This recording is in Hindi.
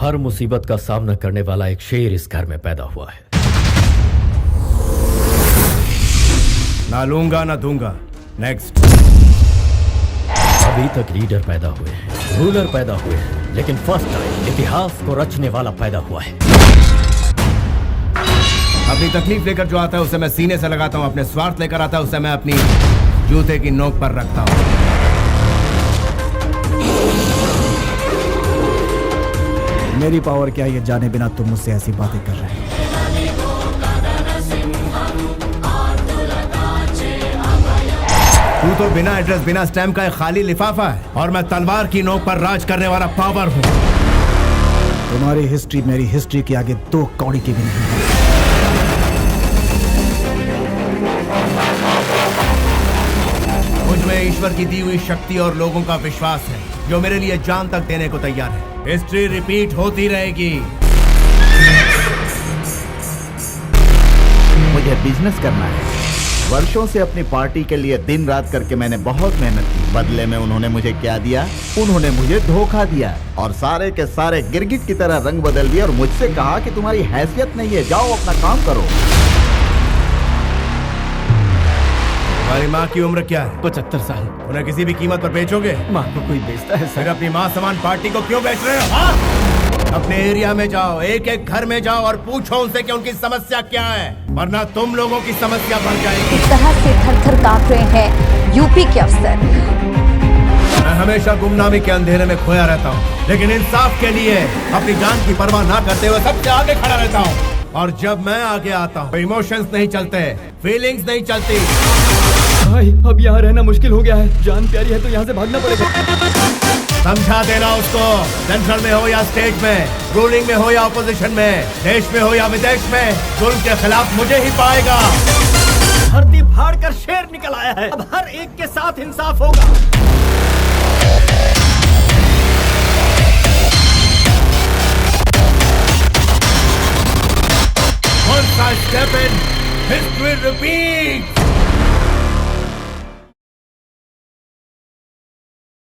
हर मुसीबत का सामना करने वाला एक शेर इस घर में पैदा हुआ है। ना लूंगा ना दूंगा। नेक्स्ट। अभी तक लीडर पैदा हुए हैं, रूलर पैदा हुए हैं, लेकिन फर्स्ट टाइम इतिहास को रचने वाला पैदा हुआ है। अपनी तकलीफ लेकर जो आता है उसे मैं सीने से लगाता हूँ, अपने स्वार्थ लेकर आता है उसे मैं अपनी जूते की नोक पर रखता हूँ। मेरी पावर क्या ये जाने बिना तुम मुझसे ऐसी बातें कर रहे हो। तू तो बिना एड्रेस बिना स्टैम्प का एक खाली लिफाफा है और मैं तलवार की नोक पर राज करने वाला पावर हूँ। तुम्हारी हिस्ट्री मेरी हिस्ट्री के आगे दो कौड़ी की भी नहीं है। मुझ में ईश्वर की दी हुई शक्ति और लोगों का विश्वास है जो मेरे लिए जान तक देने को तैयार है। हिस्ट्री रिपीट होती रहेगी। मुझे बिजनेस करना है। वर्षों से अपनी पार्टी के लिए दिन रात करके मैंने बहुत मेहनत की। बदले में उन्होंने मुझे क्या दिया? उन्होंने मुझे धोखा दिया और सारे के सारे गिरगिट की तरह रंग बदल दिया और मुझसे कहा कि तुम्हारी हैसियत नहीं है, जाओ अपना काम करो। तुम्हारी माँ की उम्र क्या है? 75 साल। उन्हें किसी भी कीमत पर बेचोगे? माँ को कोई बेचता है फिर अपनी माँ समान पार्टी को क्यों बेच रहे हो? हाँ? अपने एरिया में जाओ, एक एक घर में जाओ और पूछो उनसे कि उनकी समस्या क्या है, वरना तुम लोगों की समस्या बढ़ जाएगी। इस तरह से थर-थर कांप रहे हैं यूपी के अफसर। मैं हमेशा गुमनामी के अंधेरे में खोया रहता हूँ, लेकिन इंसाफ के लिए अपनी जान की परवाह ना करते हुए सबसे आगे खड़ा रहता हूँ। और जब मैं आगे आता हूँ, इमोशंस नहीं चलते, फीलिंग्स नहीं चलती। भाई अब यहाँ रहना मुश्किल हो गया है, जान प्यारी है तो यहाँ से भागना पड़ेगा। समझा देना उसको, सेंट्रल में हो या स्टेट में, रूलिंग में हो या ऑपोजिशन में, देश में हो या विदेश में, जुल्म के खिलाफ मुझे ही पाएगा। धरती फाड़ कर शेर निकल आया है, अब हर एक के साथ इंसाफ होगा। Once I step in, history repeats.